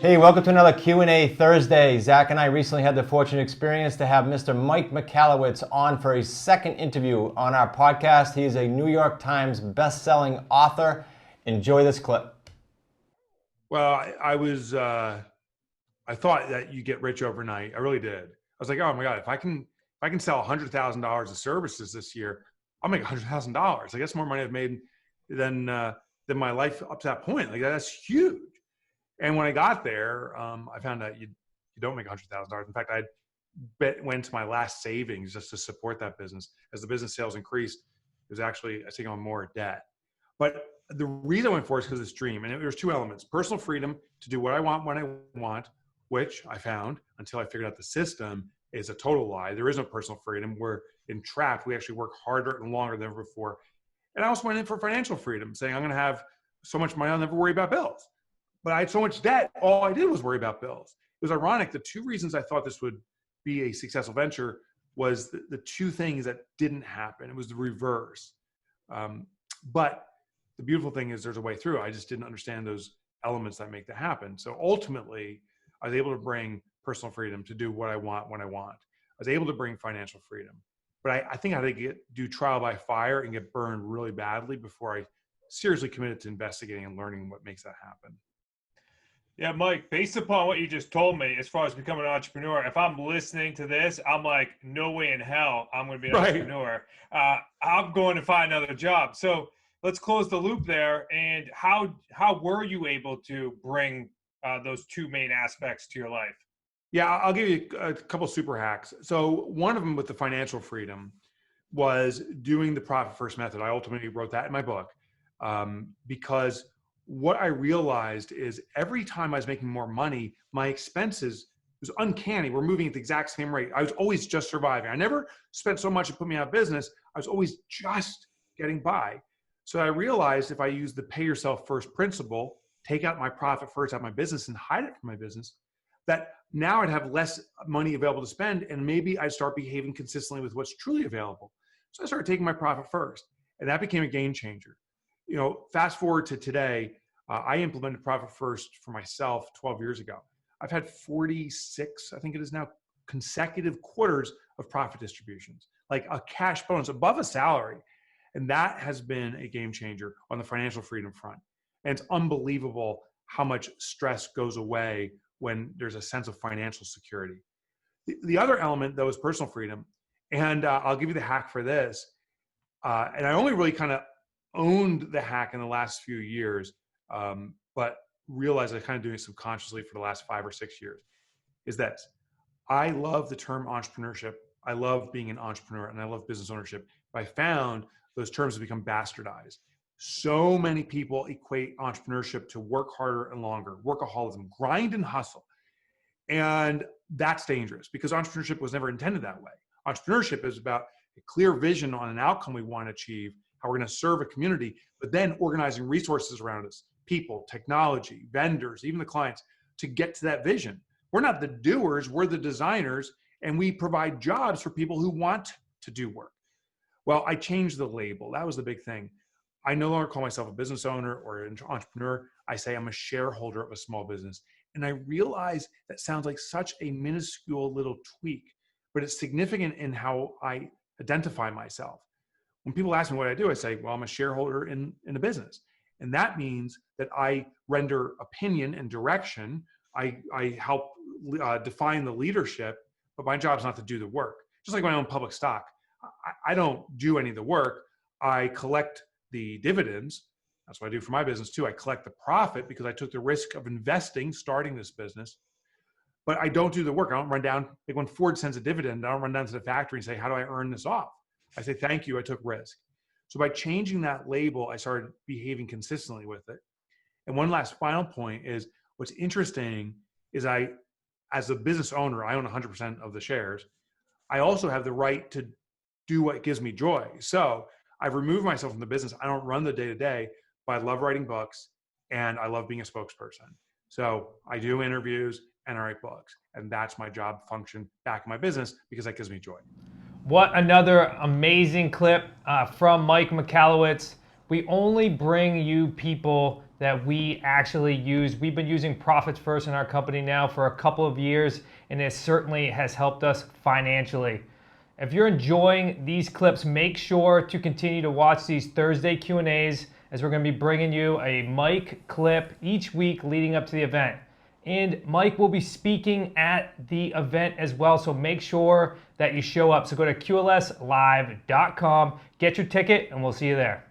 Hey, welcome to another Q&A Thursday. Zach and I recently had the fortunate experience to have Mr. Mike Michalowicz on for a second interview on our podcast. He is a New York Times best-selling author. Enjoy this clip. Well, I thought that you get rich overnight. I really did. I was like, oh my God, if I can sell $100,000 of services this year, I'll make $100,000. Like that's more money I've made than my life up to that point. Like that's huge. And when I got there, I found out you don't make $100,000. In fact, went to my last savings just to support that business. As the business sales increased, it was actually I taking on more debt. But the reason I went for it is because of this dream. And there's two elements: personal freedom to do what I want when I want, which I found until I figured out the system is a total lie. There is no personal freedom. We're entrapped. We actually work harder and longer than ever before. And I also went in for financial freedom, saying I'm going to have so much money I'll never worry about bills. But I had so much debt, all I did was worry about bills. It was ironic. The two reasons I thought this would be a successful venture was the two things that didn't happen. It was the reverse. But the beautiful thing is there's a way through. I just didn't understand those elements that make that happen. So ultimately, I was able to bring personal freedom to do what I want when I want. I was able to bring financial freedom. But I think I had to do trial by fire and get burned really badly before I seriously committed to investigating and learning what makes that happen. Yeah, Mike, based upon what you just told me, as far as becoming an entrepreneur, if I'm listening to this, I'm like, no way in hell I'm going to be an entrepreneur. I'm going to find another job. So let's close the loop there. And how were you able to bring those two main aspects to your life? Yeah, I'll give you a couple super hacks. So one of them with the financial freedom was doing the profit first method. I ultimately wrote that in my book because what I realized is every time I was making more money, my expenses was uncanny. We're moving at the exact same rate. I was always just surviving. I never spent so much to put me out of business. I was always just getting by. So I realized if I use the pay yourself first principle, take out my profit first out of my business and hide it from my business, that now I'd have less money available to spend and maybe I'd start behaving consistently with what's truly available. So I started taking my profit first and that became a game changer. You know, fast forward to today, I implemented profit first for myself 12 years ago. I've had 46, I think it is now, consecutive quarters of profit distributions, like a cash bonus above a salary. And that has been a game changer on the financial freedom front. And it's unbelievable how much stress goes away when there's a sense of financial security. The other element, though, is personal freedom. And I'll give you the hack for this. And I only really kind of owned the hack in the last few years, but realized I was kind of doing it subconsciously for the last 5 or 6 years, is that I love the term entrepreneurship. I love being an entrepreneur and I love business ownership. But I found those terms have become bastardized. So many people equate entrepreneurship to work harder and longer, workaholism, grind and hustle. And that's dangerous because entrepreneurship was never intended that way. Entrepreneurship is about a clear vision on an outcome we want to achieve, how we're going to serve a community, but then organizing resources around us, people, technology, vendors, even the clients, to get to that vision. We're not the doers, we're the designers, and we provide jobs for people who want to do work. Well, I changed the label. That was the big thing. I no longer call myself a business owner or an entrepreneur. I say I'm a shareholder of a small business. And I realize that sounds like such a minuscule little tweak, but it's significant in how I identify myself. When people ask me what I do, I say, well, I'm a shareholder in a business. And that means that I render opinion and direction. I help define the leadership, but my job is not to do the work. Just like when I own public stock, I don't do any of the work. I collect the dividends. That's what I do for my business too. I collect the profit because I took the risk of investing, starting this business, but I don't do the work. I don't run down, like when Ford sends a dividend, I don't run down to the factory and say, how do I earn this off? I say, thank you, I took risk. So by changing that label, I started behaving consistently with it. And one last final point is what's interesting is as a business owner, I own 100% of the shares. I also have the right to do what gives me joy. So I've removed myself from the business. I don't run the day-to-day, but I love writing books and I love being a spokesperson. So I do interviews and I write books. And that's my job function back in my business because that gives me joy. What another amazing clip from Mike Michalowicz. We only bring you people that we actually use. We've been using Profits First in our company now for a couple of years, and it certainly has helped us financially. If you're enjoying these clips, make sure to continue to watch these Thursday Q&As, as we're going to be bringing you a Mike clip each week leading up to the event. And Mike will be speaking at the event as well, so make sure that you show up. So go to qlslive.com, get your ticket, and we'll see you there.